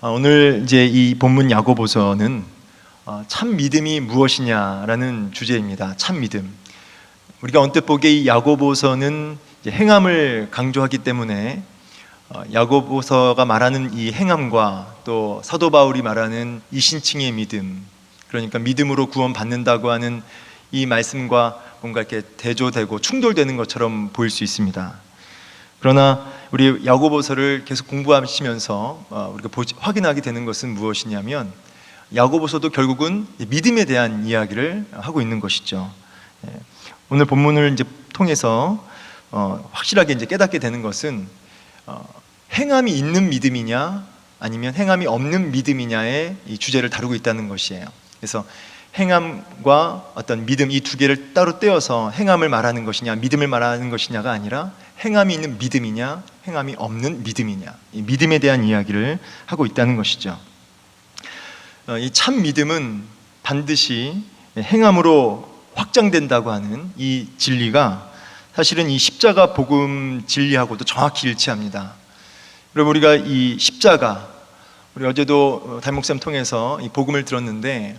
오늘 이제 이 본문 야고보서는 참 믿음이 무엇이냐라는 주제입니다. 참 믿음. 우리가 언뜻 보기에 이 야고보서는 이제 행함을 강조하기 때문에 야고보서가 말하는 이 행함과 또 사도 바울이 말하는 이신칭의 믿음, 그러니까 믿음으로 구원받는다고 하는 이 말씀과 뭔가 이렇게 대조되고 충돌되는 것처럼 보일 수 있습니다. 그러나 우리 야고보서를 계속 공부하시면서 우리가 확인하게 되는 것은 무엇이냐면, 야고보서도 결국은 믿음에 대한 이야기를 하고 있는 것이죠. 오늘 본문을 이제 통해서 확실하게 이제 깨닫게 되는 것은 행함이 있는 믿음이냐 아니면 행함이 없는 믿음이냐의 이 주제를 다루고 있다는 것이에요. 그래서 행함과 어떤 믿음, 이 두 개를 따로 떼어서 행함을 말하는 것이냐 믿음을 말하는 것이냐가 아니라 행함이 있는 믿음이냐 행함이 없는 믿음이냐, 이 믿음에 대한 이야기를 하고 있다는 것이죠. 이 참 믿음은 반드시 행함으로 확장된다고 하는 이 진리가 사실은 이 십자가 복음 진리하고도 정확히 일치합니다. 여러분, 우리가 이 십자가, 우리 어제도 담임 목사님 통해서 이 복음을 들었는데,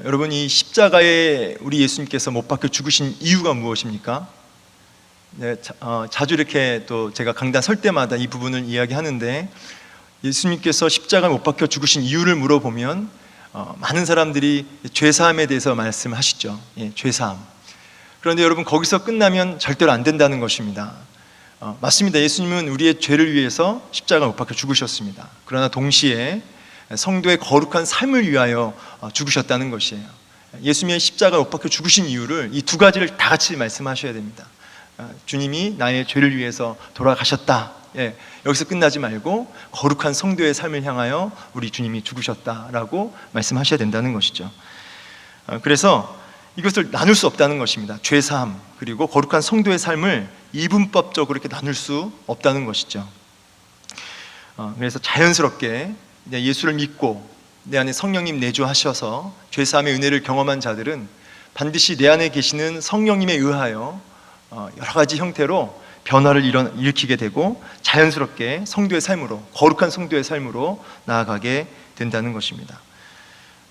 여러분, 이 십자가에 우리 예수님께서 못 박혀 죽으신 이유가 무엇입니까? 네, 자주 이렇게 또 제가 강단 설 때마다 이 부분을 이야기하는데, 예수님께서 십자가에 못 박혀 죽으신 이유를 물어보면 많은 사람들이 죄사함에 대해서 말씀하시죠. 죄사함. 그런데 여러분, 거기서 끝나면 절대로 안 된다는 것입니다. 맞습니다. 예수님은 우리의 죄를 위해서 십자가에 못 박혀 죽으셨습니다. 그러나 동시에 성도의 거룩한 삶을 위하여 죽으셨다는 것이에요. 예수님의 십자가에 못 박혀 죽으신 이유를 이 두 가지를 다 같이 말씀하셔야 됩니다. 주님이 나의 죄를 위해서 돌아가셨다. 여기서 끝나지 말고 거룩한 성도의 삶을 향하여 우리 주님이 죽으셨다라고 말씀하셔야 된다는 것이죠. 그래서 이것을 나눌 수 없다는 것입니다. 죄사함 그리고 거룩한 성도의 삶을 이분법적으로 이렇게 나눌 수 없다는 것이죠. 그래서 자연스럽게 예수를 믿고 내 안에 성령님 내주하셔서 죄사함의 은혜를 경험한 자들은 반드시 내 안에 계시는 성령님에 의하여 여러 가지 형태로 변화를 일으키게 되고 자연스럽게 성도의 삶으로, 거룩한 성도의 삶으로 나아가게 된다는 것입니다.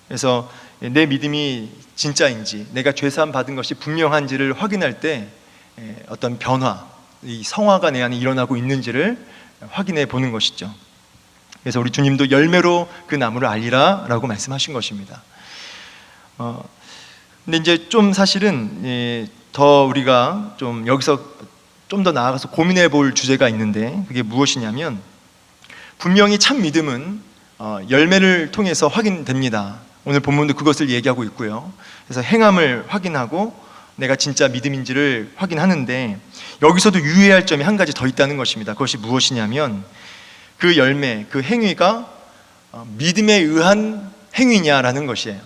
그래서 내 믿음이 진짜인지, 내가 죄사함 받은 것이 분명한지를 확인할 때 어떤 변화, 이 성화가 내 안에 일어나고 있는지를 확인해 보는 것이죠. 그래서 우리 주님도 열매로 그 나무를 알리라 라고 말씀하신 것입니다. 근데 이제 좀 사실은 더 우리가 좀 여기서 좀 더 나아가서 고민해 볼 주제가 있는데, 그게 무엇이냐면, 분명히 참 믿음은 열매를 통해서 확인됩니다. 오늘 본문도 그것을 얘기하고 있고요. 그래서 행함을 확인하고 내가 진짜 믿음인지를 확인하는데, 여기서도 유의할 점이 한 가지 더 있다는 것입니다. 그것이 무엇이냐면, 그 열매, 그 행위가 믿음에 의한 행위냐라는 것이에요.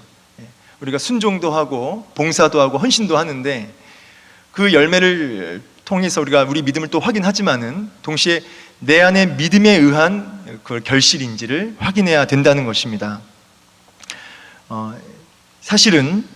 우리가 순종도 하고 봉사도 하고 헌신도 하는데, 그 열매를 통해서 우리가 우리 믿음을 또 확인하지만은 동시에 내 안에 믿음에 의한 그 결실인지를 확인해야 된다는 것입니다. 사실은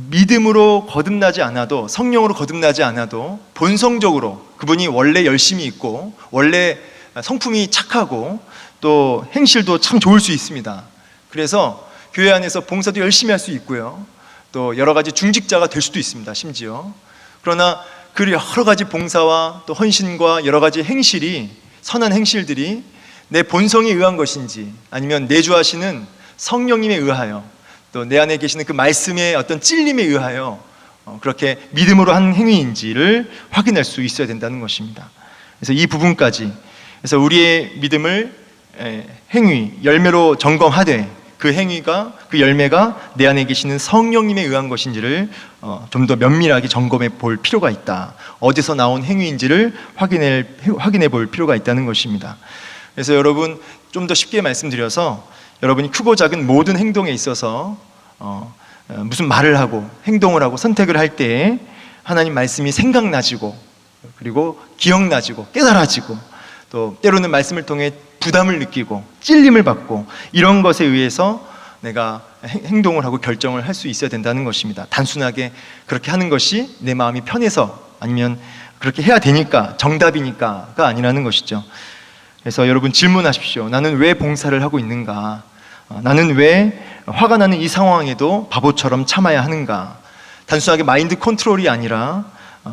믿음으로 거듭나지 않아도, 성령으로 거듭나지 않아도 본성적으로 그분이 원래 열심히 있고 원래 성품이 착하고 또 행실도 참 좋을 수 있습니다. 그래서 교회 안에서 봉사도 열심히 할 수 있고요, 또 여러 가지 중직자가 될 수도 있습니다. 심지어. 그러나 그 여러 가지 봉사와 또 헌신과 여러 가지 행실이, 선한 행실들이 내 본성에 의한 것인지 아니면 내주하시는 성령님에 의하여 또 내 안에 계시는 그 말씀의 어떤 찔림에 의하여 그렇게 믿음으로 한 행위인지를 확인할 수 있어야 된다는 것입니다. 그래서 이 부분까지, 그래서 우리의 믿음을 행위, 열매로 점검하되 그 행위가, 그 열매가 내 안에 계시는 성령님에 의한 것인지를 좀 더 면밀하게 점검해 볼 필요가 있다. 어디서 나온 행위인지를 확인해 볼 필요가 있다는 것입니다. 그래서 여러분, 좀 더 쉽게 말씀드려서, 여러분이 크고 작은 모든 행동에 있어서 무슨 말을 하고 행동을 하고 선택을 할 때 하나님 말씀이 생각나지고, 그리고 기억나지고, 깨달아지고, 또 때로는 말씀을 통해 부담을 느끼고 찔림을 받고, 이런 것에 의해서 내가 행동을 하고 결정을 할 수 있어야 된다는 것입니다. 단순하게 그렇게 하는 것이 내 마음이 편해서, 아니면 그렇게 해야 되니까, 정답이니까가 아니라는 것이죠. 그래서 여러분 질문하십시오. 나는 왜 봉사를 하고 있는가? 나는 왜 화가 나는 이 상황에도 바보처럼 참아야 하는가? 단순하게 마인드 컨트롤이 아니라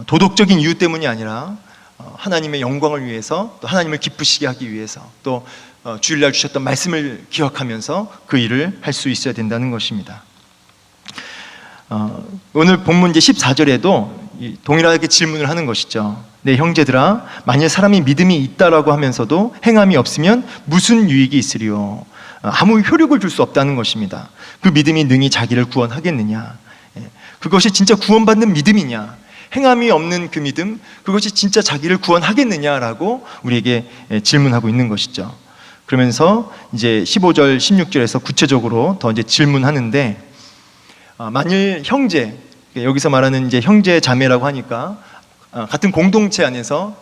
도덕적인 이유 때문이 아니라 하나님의 영광을 위해서, 또 하나님을 기쁘시게 하기 위해서, 또 주일날 주셨던 말씀을 기억하면서 그 일을 할 수 있어야 된다는 것입니다. 오늘 본문 이제 14절에도 동일하게 질문을 하는 것이죠. 내 형제들아, 만일 사람이 믿음이 있다라고 하면서도 행함이 없으면 무슨 유익이 있으리요? 아무 효력을 줄 수 없다는 것입니다. 그 믿음이 능히 자기를 구원하겠느냐? 그것이 진짜 구원받는 믿음이냐? 행함이 없는 그 믿음, 그것이 진짜 자기를 구원하겠느냐라고 우리에게 질문하고 있는 것이죠. 그러면서 이제 15절, 16절에서 구체적으로 더 이제 질문하는데, 만일 형제, 여기서 말하는 이제 형제 자매라고 하니까 같은 공동체 안에서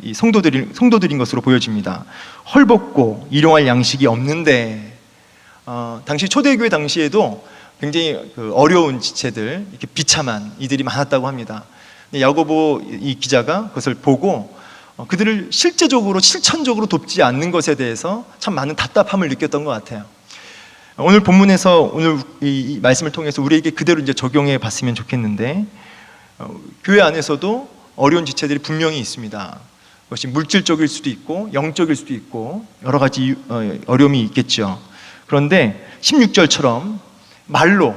이 성도들인 것으로 보여집니다. 헐벗고 일용할 양식이 없는데, 당시 초대교회 당시에도 굉장히 어려운 지체들, 이렇게 비참한 이들이 많았다고 합니다. 야고보 이 기자가 그것을 보고 그들을 실제적으로 실천적으로 돕지 않는 것에 대해서 참 많은 답답함을 느꼈던 것 같아요. 오늘 본문에서 오늘 이 말씀을 통해서 우리에게 그대로 이제 적용해 봤으면 좋겠는데, 교회 안에서도 어려운 지체들이 분명히 있습니다. 그것이 물질적일 수도 있고 영적일 수도 있고 여러 가지 어려움이 있겠죠. 그런데 16절처럼 말로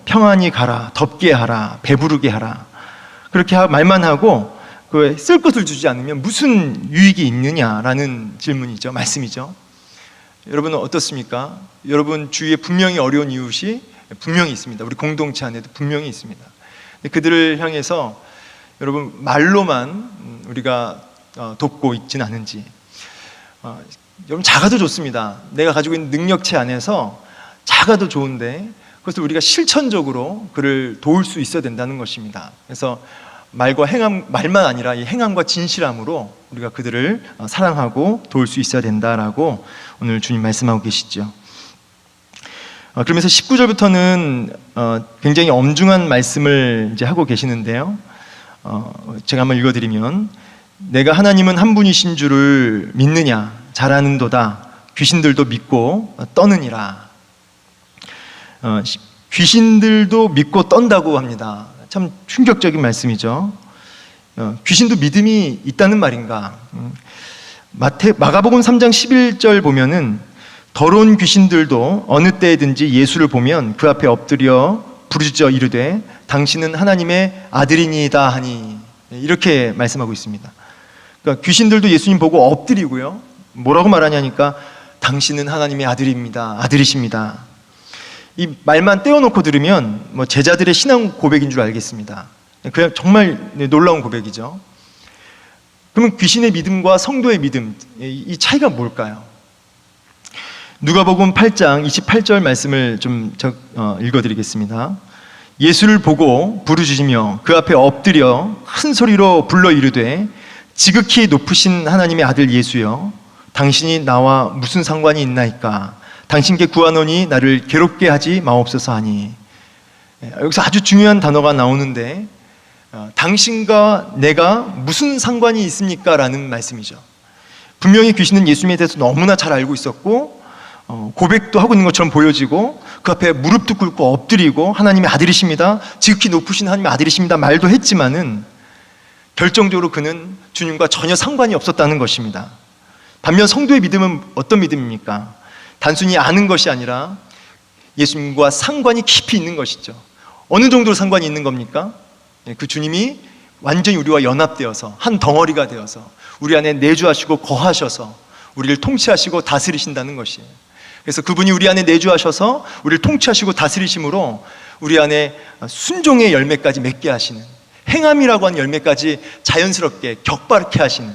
평안히 가라, 덥게 하라, 배부르게 하라, 그렇게 말만 하고 쓸 것을 주지 않으면 무슨 유익이 있느냐라는 질문이죠. 말씀이죠. 여러분은 어떻습니까? 여러분 주위에 분명히 어려운 이웃이 분명히 있습니다. 우리 공동체 안에도 분명히 있습니다. 그들을 향해서 여러분 말로만 우리가 돕고 있지는 않은지, 여러분 작아도 좋습니다. 내가 가지고 있는 능력치 안에서 작아도 좋은데 그것을 우리가 실천적으로 그를 도울 수 있어야 된다는 것입니다. 그래서 말만 아니라 이 행함과 진실함으로 우리가 그들을 사랑하고 도울 수 있어야 된다라고 오늘 주님 말씀하고 계시죠. 그러면서 19절부터는 굉장히 엄중한 말씀을 이제 하고 계시는데요. 제가 한번 읽어드리면, 내가 하나님은 한 분이신 줄을 믿느냐? 잘 아는도다. 귀신들도 믿고 떠느니라. 귀신들도 믿고 떤다고 합니다. 참 충격적인 말씀이죠. 귀신도 믿음이 있다는 말인가? 마가복음 3장 11절 보면은, 더러운 귀신들도 어느 때든지 예수를 보면 그 앞에 엎드려 부르짖어 이르되 당신은 하나님의 아들이니이다 하니, 이렇게 말씀하고 있습니다. 그러니까 귀신들도 예수님 보고 엎드리고요, 뭐라고 말하냐니까 당신은 하나님의 아들입니다, 아들이십니다. 이 말만 떼어놓고 들으면 제자들의 신앙 고백인 줄 알겠습니다. 그냥 정말 놀라운 고백이죠. 그러면 귀신의 믿음과 성도의 믿음, 이 차이가 뭘까요? 누가복음 8장 28절 말씀을 좀 읽어드리겠습니다. 예수를 보고 부르짖으며 그 앞에 엎드려 큰 소리로 불러 이르되 지극히 높으신 하나님의 아들 예수여, 당신이 나와 무슨 상관이 있나이까? 당신께 구하노니 나를 괴롭게 하지 마옵소서 하니. 여기서 아주 중요한 단어가 나오는데, 당신과 내가 무슨 상관이 있습니까? 라는 말씀이죠. 분명히 귀신은 예수님에 대해서 너무나 잘 알고 있었고, 고백도 하고 있는 것처럼 보여지고, 그 앞에 무릎도 꿇고 엎드리고 하나님의 아들이십니다, 지극히 높으신 하나님의 아들이십니다 말도 했지만은 결정적으로 그는 주님과 전혀 상관이 없었다는 것입니다. 반면 성도의 믿음은 어떤 믿음입니까? 단순히 아는 것이 아니라 예수님과 상관이 깊이 있는 것이죠. 어느 정도로 상관이 있는 겁니까? 그 주님이 완전히 우리와 연합되어서 한 덩어리가 되어서 우리 안에 내주하시고 거하셔서 우리를 통치하시고 다스리신다는 것이에요. 그래서 그분이 우리 안에 내주하셔서 우리를 통치하시고 다스리심으로 우리 안에 순종의 열매까지 맺게 하시는, 행함이라고 하는 열매까지 자연스럽게 격바르게 하시는,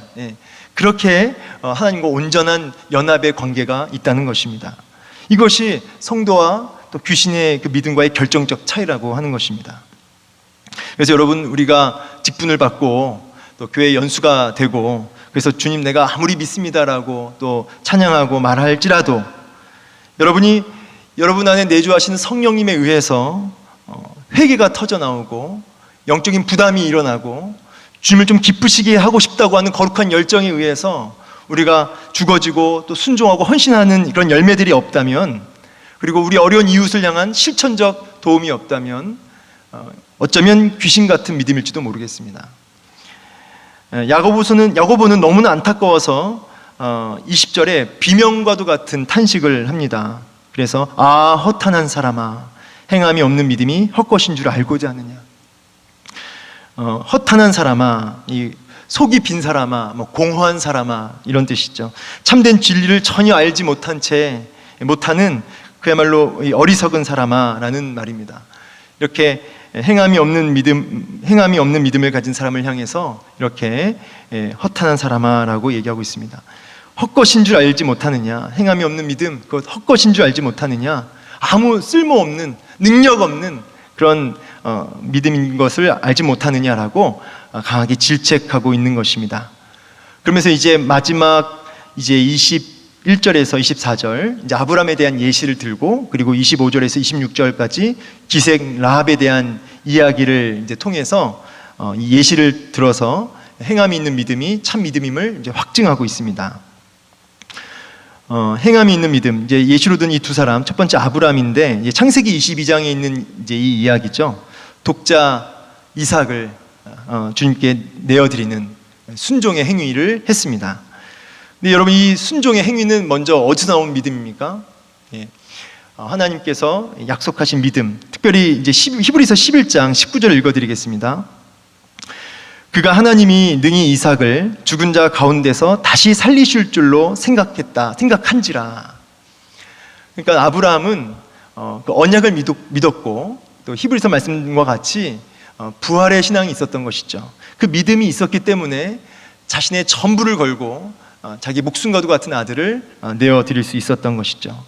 그렇게 하나님과 온전한 연합의 관계가 있다는 것입니다. 이것이 성도와 또 귀신의 그 믿음과의 결정적 차이라고 하는 것입니다. 그래서 여러분, 우리가 직분을 받고 또 교회 연수가 되고, 그래서 주님 내가 아무리 믿습니다라고 또 찬양하고 말할지라도 여러분이 여러분 안에 내주하시는 성령님에 의해서 회개가 터져나오고 영적인 부담이 일어나고 주님을 좀 기쁘시게 하고 싶다고 하는 거룩한 열정에 의해서 우리가 죽어지고 또 순종하고 헌신하는 그런 열매들이 없다면, 그리고 우리 어려운 이웃을 향한 실천적 도움이 없다면 어쩌면 귀신 같은 믿음일지도 모르겠습니다. 야고보는 너무나 안타까워서 20절에 비명과도 같은 탄식을 합니다. 그래서 허탄한 사람아, 행함이 없는 믿음이 헛것인 줄 알고자 하느냐. 허탄한 사람아, 이 속이 빈 사람아, 공허한 사람아, 이런 뜻이죠. 참된 진리를 전혀 알지 못하는 그야말로 어리석은 사람아라는 말입니다. 이렇게 행함이 없는 믿음을 가진 사람을 향해서 이렇게 허탄한 사람아라고 얘기하고 있습니다. 헛것인 줄 알지 못하느냐, 행함이 없는 믿음, 그것 헛것인 줄 알지 못하느냐, 아무 쓸모없는, 능력 없는 그런 믿음인 것을 알지 못하느냐라고 강하게 질책하고 있는 것입니다. 그러면서 이제 마지막 21절에서 24절, 이제 아브라함에 대한 예시를 들고, 그리고 25절에서 26절까지 기생 라합에 대한 이야기를 이제 통해서 이 예시를 들어서 행함이 있는 믿음이 참 믿음임을 이제 확증하고 있습니다. 행함이 있는 믿음, 이제 예시로 든 이 두 사람, 첫 번째 아브라함인데, 이제 창세기 22장에 있는 이제 이 이야기죠. 독자 이삭을 주님께 내어드리는 순종의 행위를 했습니다. 근데 여러분, 이 순종의 행위는 먼저 어디서 나온 믿음입니까? 하나님께서 약속하신 믿음, 특별히 이제 히브리서 11장 19절을 읽어드리겠습니다. 그가 하나님이 능히 이삭을 죽은 자 가운데서 다시 살리실 줄로 생각한지라. 그러니까 아브라함은 그 언약을 믿었고, 또 히브리서 말씀과 같이 부활의 신앙이 있었던 것이죠. 그 믿음이 있었기 때문에 자신의 전부를 걸고 자기 목숨과도 같은 아들을 내어드릴 수 있었던 것이죠.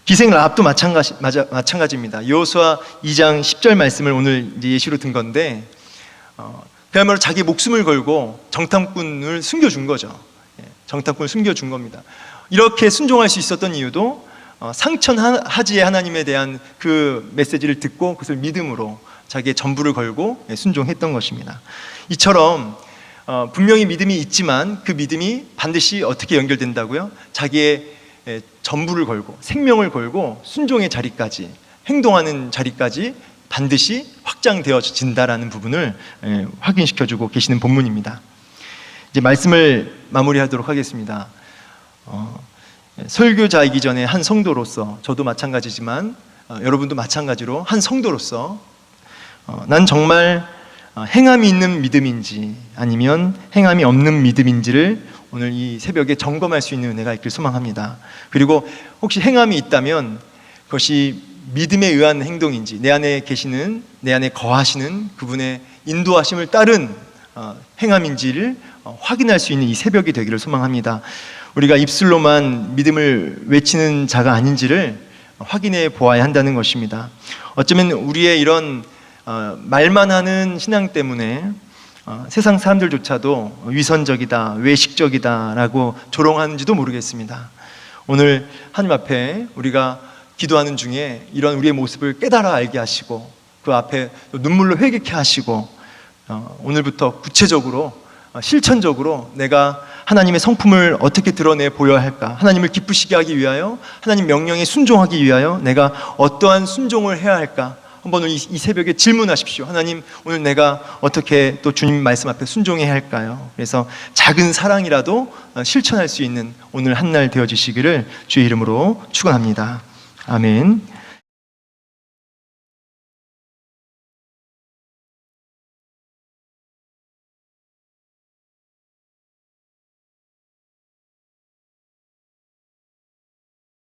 기생 라합도 마찬가지입니다. 여호수아 2장 10절 말씀을 오늘 이제 예시로 든 건데, 그야말로 자기 목숨을 걸고 정탐꾼을 숨겨준 거죠. 정탐꾼을 숨겨준 겁니다. 이렇게 순종할 수 있었던 이유도 상천하지의 하나님에 대한 그 메시지를 듣고 그것을 믿음으로 자기의 전부를 걸고 순종했던 것입니다. 이처럼 분명히 믿음이 있지만 그 믿음이 반드시 어떻게 연결된다고요? 자기의 전부를 걸고 생명을 걸고 순종의 자리까지, 행동하는 자리까지 반드시 확장되어진다라는 부분을 확인시켜주고 계시는 본문입니다. 이제 말씀을 마무리하도록 하겠습니다. 설교자이기 전에 한 성도로서, 저도 마찬가지지만 여러분도 마찬가지로 한 성도로서 난 정말 행함이 있는 믿음인지 아니면 행함이 없는 믿음인지를 오늘 이 새벽에 점검할 수 있는 은혜가 있길 소망합니다. 그리고 혹시 행함이 있다면 그것이 믿음에 의한 행동인지, 내 안에 거하시는 그분의 인도하심을 따른 행함인지를 확인할 수 있는 이 새벽이 되기를 소망합니다. 우리가 입술로만 믿음을 외치는 자가 아닌지를 확인해 보아야 한다는 것입니다. 어쩌면 우리의 이런 말만 하는 신앙 때문에 세상 사람들조차도 위선적이다, 외식적이다라고 조롱하는지도 모르겠습니다. 오늘 하나님 앞에 우리가 기도하는 중에 이런 우리의 모습을 깨달아 알게 하시고, 그 앞에 눈물로 회개케 하시고, 오늘부터 구체적으로 실천적으로 내가 하나님의 성품을 어떻게 드러내 보여야 할까, 하나님을 기쁘시게 하기 위하여, 하나님 명령에 순종하기 위하여 내가 어떠한 순종을 해야 할까, 한번 이 새벽에 질문하십시오. 하나님, 오늘 내가 어떻게 또 주님 말씀 앞에 순종해야 할까요? 그래서 작은 사랑이라도 실천할 수 있는 오늘 한날 되어지시기를 주의 이름으로 축원합니다. 아멘.